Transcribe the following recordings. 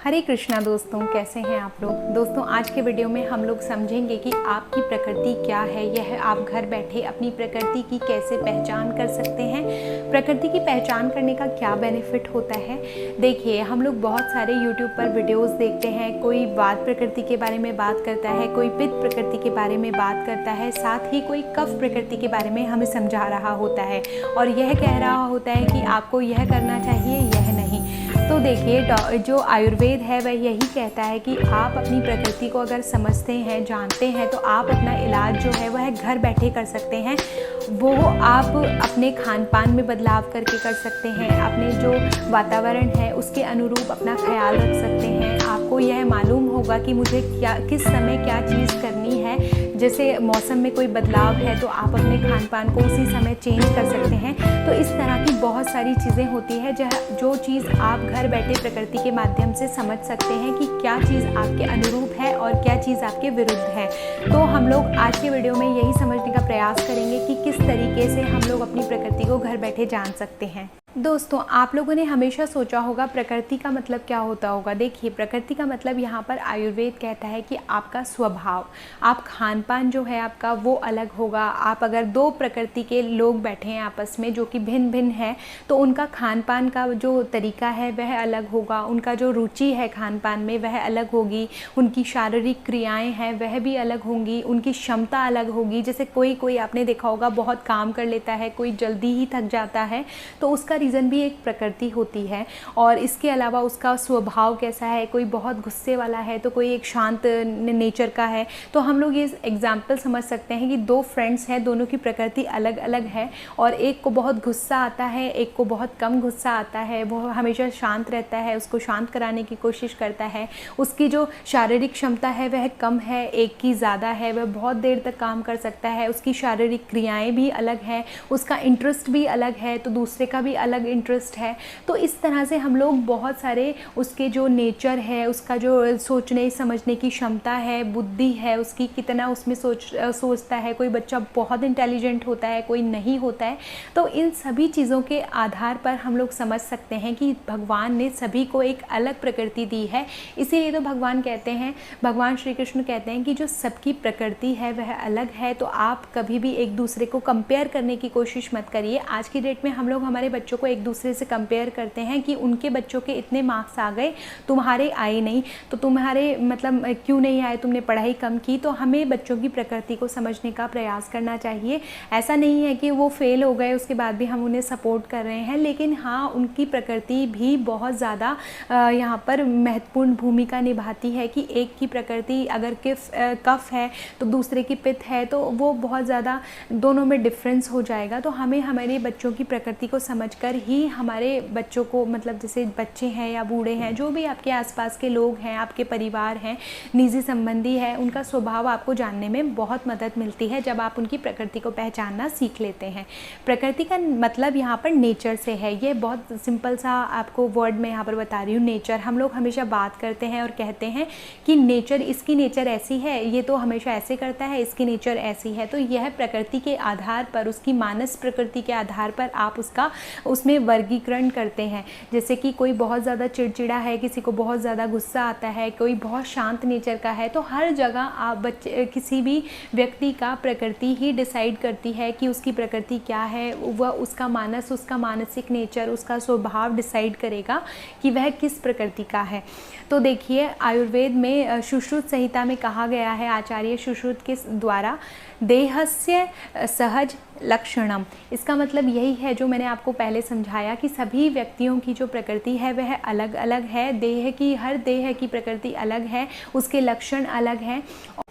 हरे कृष्णा दोस्तों, कैसे हैं आप लोग। दोस्तों आज के वीडियो में हम लोग समझेंगे कि आपकी प्रकृति क्या है। यह आप घर बैठे अपनी प्रकृति की कैसे पहचान कर सकते हैं, प्रकृति की पहचान करने का क्या बेनिफिट होता है। देखिए, हम लोग बहुत सारे यूट्यूब पर वीडियोस देखते हैं। कोई वात प्रकृति के बारे में बात करता है, कोई पित्त प्रकृति के बारे में बात करता है, साथ ही कोई कफ प्रकृति के बारे में हमें समझा रहा होता है और यह कह रहा होता है कि आपको यह करना चाहिए, यह नहीं। तो देखिए, जो आयुर्वेद है वह यही कहता है कि आप अपनी प्रकृति को अगर समझते हैं, जानते हैं, तो आप अपना इलाज जो है वह घर बैठे कर सकते हैं। वो आप अपने खान पान में बदलाव करके कर सकते हैं, अपने जो वातावरण है उसके अनुरूप अपना ख्याल रख सकते हैं। आपको यह मालूम होगा कि मुझे किस समय क्या चीज़ करनी है। जैसे मौसम में कोई बदलाव है तो आप अपने खान पान को उसी समय चेंज कर सकते हैं। तो इस तरह की बहुत सारी चीज़ें होती है जो चीज़ आप घर बैठे प्रकृति के माध्यम से समझ सकते हैं कि क्या चीज़ आपके अनुरूप है और क्या चीज़ आपके विरुद्ध है। तो हम लोग आज के वीडियो में यही समझने का प्रयास करेंगे कि किस तरीके से हम लोग अपनी प्रकृति को घर बैठे जान सकते हैं। दोस्तों, आप लोगों ने हमेशा सोचा होगा प्रकृति का मतलब क्या होता होगा। देखिए, प्रकृति का मतलब यहाँ पर आयुर्वेद कहता है कि आपका स्वभाव, आप खान पान जो है आपका वो अलग होगा। आप अगर दो प्रकृति के लोग बैठे हैं आपस में जो कि भिन्न भिन्न है, तो उनका खान पान का जो तरीका है वह अलग होगा, उनका जो रुचि है खान पान में वह अलग होगी, उनकी शारीरिक क्रियाएँ हैं वह भी अलग होंगी, उनकी क्षमता अलग होगी। जैसे कोई आपने देखा होगा बहुत काम कर लेता है, कोई जल्दी ही थक जाता है, तो उसका रीज़न भी एक प्रकृति होती है। और इसके अलावा उसका स्वभाव कैसा है, कोई बहुत गुस्से वाला है तो कोई एक शांत नेचर का है। तो हम लोग ये एग्जाम्पल समझ सकते हैं कि दो फ्रेंड्स हैं, दोनों की प्रकृति अलग अलग है और एक को बहुत गुस्सा आता है, एक को बहुत कम गुस्सा आता है। वो हमेशा शांत रहता है, उसको शांत कराने की कोशिश करता है। उसकी जो शारीरिक क्षमता है वह कम है, एक की ज़्यादा है, वह बहुत देर तक काम कर सकता है। उसकी शारीरिक क्रियाएँ भी अलग हैं, उसका इंटरेस्ट भी अलग है तो दूसरे का भी अलग इंटरेस्ट है। तो इस तरह से हम लोग बहुत सारे उसके जो नेचर है, उसका जो सोचने समझने की क्षमता है, बुद्धि है उसकी, कितना उसमें सोचता है। कोई बच्चा बहुत इंटेलिजेंट होता है, कोई नहीं होता है। तो इन सभी चीज़ों के आधार पर हम लोग समझ सकते हैं कि भगवान ने सभी को एक अलग प्रकृति दी है। इसीलिए तो भगवान कहते हैं, भगवान श्री कृष्ण कहते हैं कि जो सबकी प्रकृति है वह अलग है। तो आप कभी भी एक दूसरे को कंपेयर करने की कोशिश मत करिए। आज की डेट में हम लोग हमारे बच्चों को एक दूसरे से कंपेयर करते हैं कि उनके बच्चों के इतने मार्क्स आ गए, तुम्हारे आए नहीं, तो तुम्हारे मतलब क्यों नहीं आए, तुमने पढ़ाई कम की। तो हमें बच्चों की प्रकृति को समझने का प्रयास करना चाहिए। ऐसा नहीं है कि वो फेल हो गए उसके बाद भी हम उन्हें सपोर्ट कर रहे हैं, लेकिन हाँ, उनकी प्रकृति भी बहुत ज़्यादा यहाँ पर महत्वपूर्ण भूमिका निभाती है कि एक की प्रकृति अगर कफ है तो दूसरे की पित्त है, तो वो बहुत ज़्यादा दोनों में डिफरेंस हो जाएगा। तो हमें हमारे बच्चों की प्रकृति को समझकर ही हमारे बच्चों को, मतलब जैसे बच्चे हैं या बूढ़े हैं, जो भी आपके आसपास के लोग हैं, आपके परिवार हैं, निजी संबंधी है, उनका स्वभाव आपको जानने में बहुत मदद मिलती है जब आप उनकी प्रकृति को पहचानना सीख लेते हैं। प्रकृति का मतलब यहाँ पर नेचर से है। ये बहुत सिंपल सा आपको वर्ड में यहाँ पर बता रही हूँ, नेचर। हम लोग हमेशा बात करते हैं और कहते हैं कि नेचर, इसकी नेचर ऐसी है, ये तो हमेशा ऐसे करता है, इसकी नेचर ऐसी है। तो यह प्रकृति के आधार पर, उसकी मानस प्रकृति के आधार पर आप उसमें वर्गीकरण करते हैं। जैसे कि कोई बहुत ज़्यादा चिड़चिड़ा है, किसी को बहुत ज़्यादा गुस्सा आता है, कोई बहुत शांत नेचर का है। तो हर जगह आप किसी भी व्यक्ति का प्रकृति ही डिसाइड करती है कि उसकी प्रकृति क्या है। वह उसका मानस, उसका मानसिक नेचर, उसका स्वभाव डिसाइड करेगा कि वह किस प्रकृति का है। तो देखिए, आयुर्वेद में सुश्रुत संहिता में कहा गया है आचार्य सुश्रुत के द्वारा, देहस्य सहज लक्षणम। इसका मतलब यही है जो मैंने आपको पहले समझाया कि सभी व्यक्तियों की जो प्रकृति है वह अलग अलग है। हर देह की प्रकृति अलग है, उसके लक्षण अलग हैं।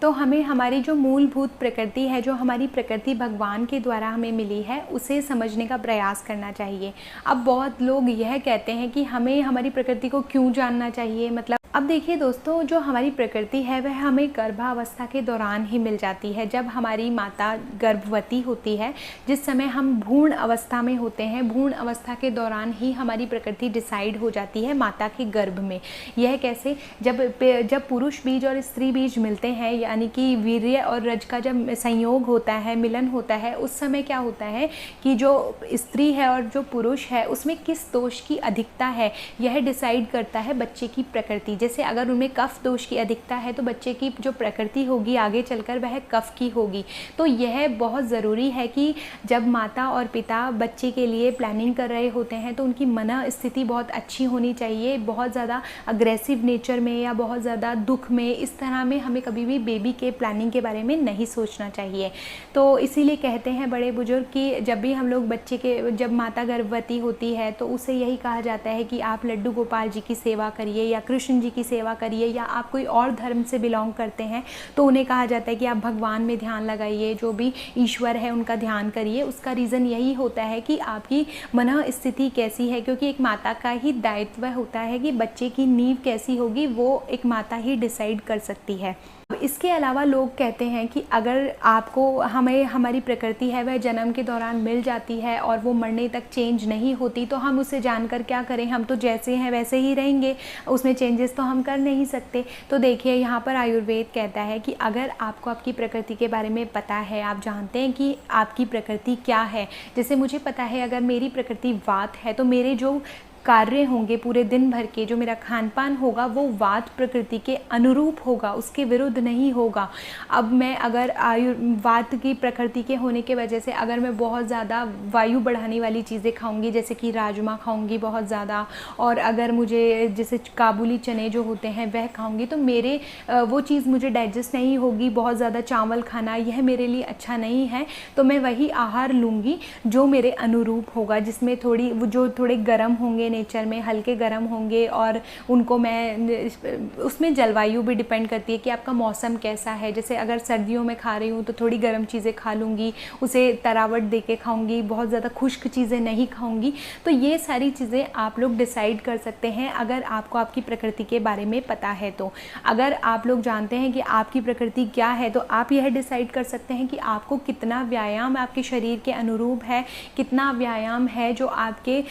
तो हमें हमारी जो मूलभूत प्रकृति है, जो हमारी प्रकृति भगवान के द्वारा हमें मिली है, उसे समझने का प्रयास करना चाहिए। अब बहुत लोग यह कहते हैं कि हमें हमारी प्रकृति को क्यों जानना चाहिए। मतलब अब देखिए दोस्तों, जो हमारी प्रकृति है वह हमें गर्भावस्था के दौरान ही मिल जाती है। जब हमारी माता गर्भवती होती है, जिस समय हम भ्रूण अवस्था में होते हैं, भ्रूण अवस्था के दौरान ही हमारी प्रकृति डिसाइड हो जाती है माता के गर्भ में। यह कैसे, जब पुरुष बीज और स्त्री बीज मिलते हैं, यानी कि वीर्य और रज का जब संयोग होता है, मिलन होता है, उस समय क्या होता है कि जो स्त्री है और जो पुरुष है उसमें किस दोष की अधिकता है, यह डिसाइड करता है बच्चे की प्रकृति। जैसे अगर उनमें कफ दोष की अधिकता है तो बच्चे की जो प्रकृति होगी आगे चलकर वह कफ की होगी। तो यह बहुत ज़रूरी है कि जब माता और पिता बच्चे के लिए प्लानिंग कर रहे होते हैं तो उनकी मन स्थिति बहुत अच्छी होनी चाहिए। बहुत ज़्यादा अग्रेसिव नेचर में या बहुत ज़्यादा दुख में, इस तरह में हमें कभी भी बेबी के प्लानिंग के बारे में नहीं सोचना चाहिए। तो इसीलिए कहते हैं बड़े बुजुर्ग कि जब भी हम लोग जब माता गर्भवती होती है तो उसे यही कहा जाता है कि आप लड्डू गोपाल जी की सेवा करिए या कृष्ण जी की सेवा करिए, या आप कोई और धर्म से बिलोंग करते हैं तो उन्हें कहा जाता है कि आप भगवान में ध्यान लगाइए, जो भी ईश्वर है उनका ध्यान करिए। उसका रीज़न यही होता है कि आपकी मन स्थिति कैसी है, क्योंकि एक माता का ही दायित्व होता है कि बच्चे की नींव कैसी होगी वो एक माता ही डिसाइड कर सकती है। इसके अलावा लोग कहते हैं कि अगर आपको हमारी प्रकृति है वह जन्म के दौरान मिल जाती है और वो मरने तक चेंज नहीं होती तो हम उसे जानकर क्या करें, हम तो जैसे हैं वैसे ही रहेंगे, उसमें चेंजेस तो हम कर नहीं सकते। तो देखिए यहाँ पर आयुर्वेद कहता है कि अगर आपको आपकी प्रकृति के बारे में पता है, आप जानते हैं कि आपकी प्रकृति क्या है। जैसे मुझे पता है अगर मेरी प्रकृति वात है तो मेरे जो कार्य होंगे पूरे दिन भर के, जो मेरा खान पान होगा वो वात प्रकृति के अनुरूप होगा, उसके विरुद्ध नहीं होगा। अब मैं अगर वात की प्रकृति के होने के वजह से अगर मैं बहुत ज़्यादा वायु बढ़ाने वाली चीज़ें खाऊंगी, जैसे कि राजमा खाऊंगी बहुत ज़्यादा, और अगर मुझे जैसे काबुली चने जो होते हैं वह खाऊंगी तो मेरे वो चीज़ मुझे डाइजेस्ट नहीं होगी। बहुत ज़्यादा चावल खाना यह मेरे लिए अच्छा नहीं है। तो मैं वही आहार लूँगी जो मेरे अनुरूप होगा, जिसमें जो थोड़े गर्म होंगे नेचर में, हल्के गर्म होंगे, और उनको मैं उसमें जलवायु भी डिपेंड करती है कि आपका मौसम कैसा है। जैसे अगर सर्दियों में खा रही हूँ तो थोड़ी गर्म चीज़ें खा लूँगी, उसे तरावट दे के खाऊँगी, बहुत ज़्यादा खुश्क चीज़ें नहीं खाऊँगी। तो ये सारी चीज़ें आप लोग डिसाइड कर सकते हैं अगर आपको आपकी प्रकृति के बारे में पता है। तो अगर आप लोग जानते हैं कि आपकी प्रकृति क्या है तो आप यह डिसाइड कर सकते हैं कि आपको कितना व्यायाम आपके शरीर के अनुरूप है, कितना व्यायाम है जो आपके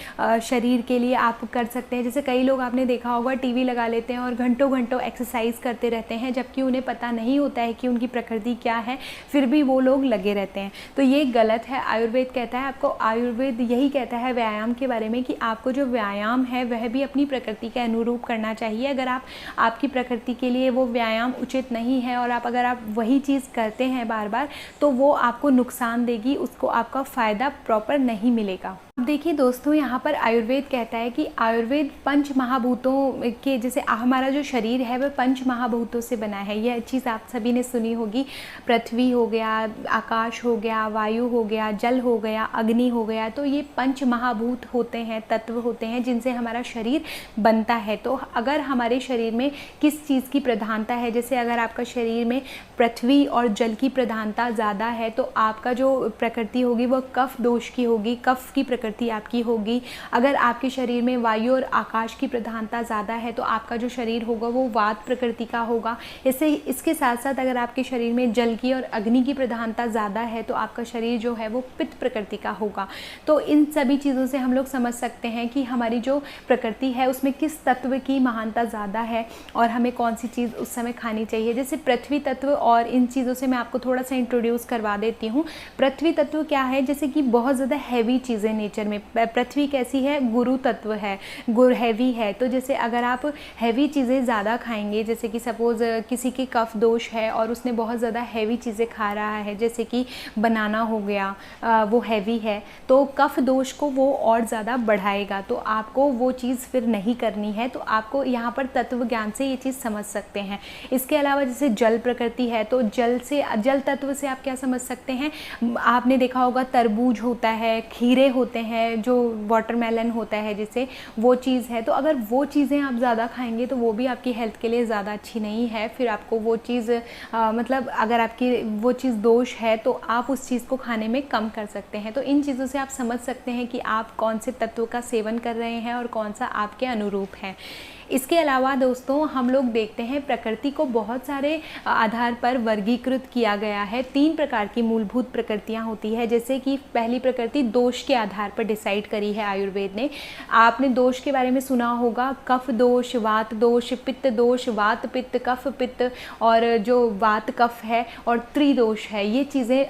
शरीर के लिए आप कर सकते हैं। जैसे कई लोग आपने देखा होगा टीवी लगा लेते हैं और घंटों घंटों एक्सरसाइज करते रहते हैं, जबकि उन्हें पता नहीं होता है कि उनकी प्रकृति क्या है, फिर भी वो लोग लगे रहते हैं। तो ये गलत है। आयुर्वेद कहता है आपको, आयुर्वेद यही कहता है व्यायाम के बारे में कि आपको जो व्यायाम है वह भी अपनी प्रकृति के अनुरूप करना चाहिए। अगर आपकी प्रकृति के लिए वो व्यायाम उचित नहीं है और अगर आप वही चीज़ करते हैं बार बार तो वो आपको नुकसान देगी, उसको आपका फ़ायदा प्रॉपर नहीं मिलेगा। अब देखिए दोस्तों, यहाँ पर आयुर्वेद कहता है कि आयुर्वेद पंच महाभूतों के, जैसे हमारा जो शरीर है वह पंच महाभूतों से बना है। यह चीज़ आप सभी ने सुनी होगी। पृथ्वी हो गया, आकाश हो गया, वायु हो गया, जल हो गया, अग्नि हो गया। तो ये पंच महाभूत होते हैं, तत्व होते हैं जिनसे हमारा शरीर बनता है। तो अगर हमारे शरीर में किस चीज़ की प्रधानता है, जैसे अगर आपका शरीर में पृथ्वी और जल की प्रधानता ज़्यादा है तो आपका जो प्रकृति होगी वह कफ दोष की होगी, कफ की प्रकृति आपकी होगी। अगर आपके शरीर में वायु और आकाश की प्रधानता ज़्यादा है तो आपका जो शरीर होगा वो वात प्रकृति का होगा। इसके साथ साथ अगर आपके शरीर में जल की और अग्नि की प्रधानता ज़्यादा है तो आपका शरीर जो है वो पित्त प्रकृति का होगा। तो इन सभी चीज़ों से हम लोग समझ सकते हैं कि हमारी जो प्रकृति है उसमें किस तत्व की महानता ज़्यादा है और हमें कौन सी चीज़ उस समय खानी चाहिए। जैसे पृथ्वी तत्व, और इन चीज़ों से मैं आपको थोड़ा सा इंट्रोड्यूस करवा देती हूँ। पृथ्वी तत्व क्या है, जैसे कि बहुत ज़्यादा हैवी चीज़ें नेचर में। पृथ्वी कैसी है, गुरु तत्व है, हैवी है। तो जैसे अगर आप हैवी चीज़ें ज़्यादा खाएंगे, जैसे कि सपोज़ किसी की कफ दोष है और उसने बहुत ज़्यादा हैवी चीज़ें खा रहा है, जैसे कि बनाना हो गया, वो हैवी है, तो कफ दोष को वो और ज़्यादा बढ़ाएगा। तो आपको वो चीज़ फिर नहीं करनी है। तो आपको यहाँ पर तत्व ज्ञान से ये चीज़ समझ सकते हैं। इसके अलावा जैसे जल प्रकृति है तो जल तत्व से आप क्या समझ सकते हैं, आपने देखा होगा तरबूज होता है, खीरे होते हैं, जो वाटरमेलन होता है, जैसे वो चीज़ है। तो अगर वो चीज़ें आप ज़्यादा खाएंगे तो वो भी आपकी हेल्थ के लिए ज़्यादा अच्छी नहीं है। फिर आपको वो चीज़ मतलब अगर आपकी वो चीज़ दोष है तो आप उस चीज़ को खाने में कम कर सकते हैं। तो इन चीज़ों से आप समझ सकते हैं कि आप कौन से तत्व का सेवन कर रहे हैं और कौन सा आपके अनुरूप है। इसके अलावा दोस्तों हम लोग देखते हैं प्रकृति को बहुत सारे आधार पर वर्गीकृत किया गया है। 3 प्रकार की मूलभूत प्रकृतियां होती है। जैसे कि पहली प्रकृति दोष के आधार पर डिसाइड करी है आयुर्वेद ने। आपने दोष के बारे में सुना होगा, कफ दोष, वात दोष, पित्त दोष, वात पित्त, कफ पित्त, और जो वात कफ है और त्रिदोष है, ये चीज़ें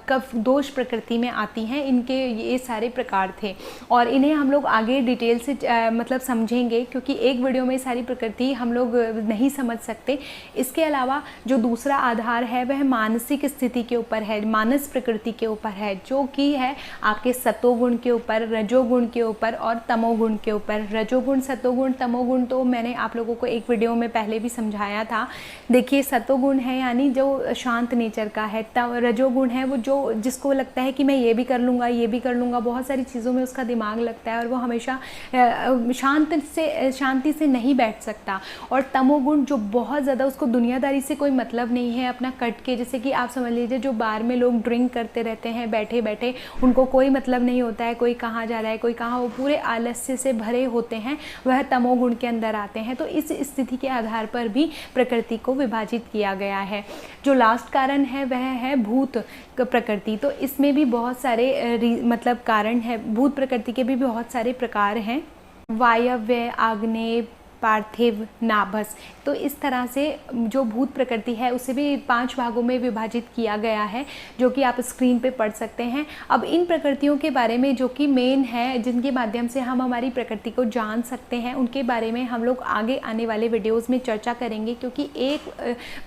कफ दोष प्रकृति में आती हैं। इनके ये सारे प्रकार थे और इन्हें हम लोग आगे डिटेल से मतलब समझेंगे, क्योंकि एक वीडियो वीडियो में सारी प्रकृति हम लोग नहीं समझ सकते। इसके अलावा जो दूसरा आधार है वह मानसिक स्थिति के ऊपर है, मानस प्रकृति के ऊपर है, जो कि है आपके सतोगुण के ऊपर, रजोगुण के ऊपर और तमोगुण के ऊपर। रजोगुण, सतोगुण, तमोगुण तो मैंने आप लोगों को एक वीडियो में पहले भी समझाया था। देखिए सतोगुण है यानी जो शांत नेचर का है, रजोगुण है वो जो जिसको लगता है कि मैं ये भी कर लूँगा, ये भी कर लूँगा, बहुत सारी चीज़ों में उसका दिमाग लगता है और वो हमेशा शांति से नहीं बैठ सकता। और तमोगुण जो बहुत ज़्यादा, उसको दुनियादारी से कोई मतलब नहीं है, अपना कट के, जैसे कि आप समझ लीजिए जो बार में लोग ड्रिंक करते रहते हैं बैठे बैठे, उनको कोई मतलब नहीं होता है कोई कहाँ जा रहा है कोई कहाँ, वो पूरे आलस्य से भरे होते हैं, वह तमोगुण के अंदर आते हैं। तो इस स्थिति के आधार पर भी प्रकृति को विभाजित किया गया है। जो लास्ट कारण है वह है भूत प्रकृति। तो इसमें भी बहुत सारे मतलब कारण है। भूत प्रकृति के भी बहुत सारे प्रकार हैं, वायव्य, आग्नेय, पार्थिव, नाभस। तो इस तरह से जो भूत प्रकृति है उसे भी 5 भागों में विभाजित किया गया है, जो कि आप स्क्रीन पे पढ़ सकते हैं। अब इन प्रकृतियों के बारे में जो कि मेन है, जिनके माध्यम से हम हमारी प्रकृति को जान सकते हैं, उनके बारे में हम लोग आगे आने वाले वीडियोज़ में चर्चा करेंगे, क्योंकि एक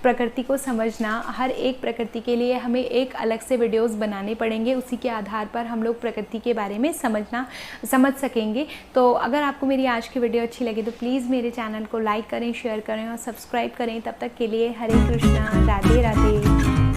प्रकृति को समझना, हर एक प्रकृति के लिए हमें एक अलग से वीडियोज़ बनाने पड़ेंगे। उसी के आधार पर हम लोग प्रकृति के बारे में समझ सकेंगे। तो अगर आपको मेरी आज की वीडियो अच्छी लगी तो प्लीज़ मेरे चैनल को लाइक करें, शेयर करें और सब्सक्राइब करें। तब तक के लिए हरे कृष्णा, राधे राधे।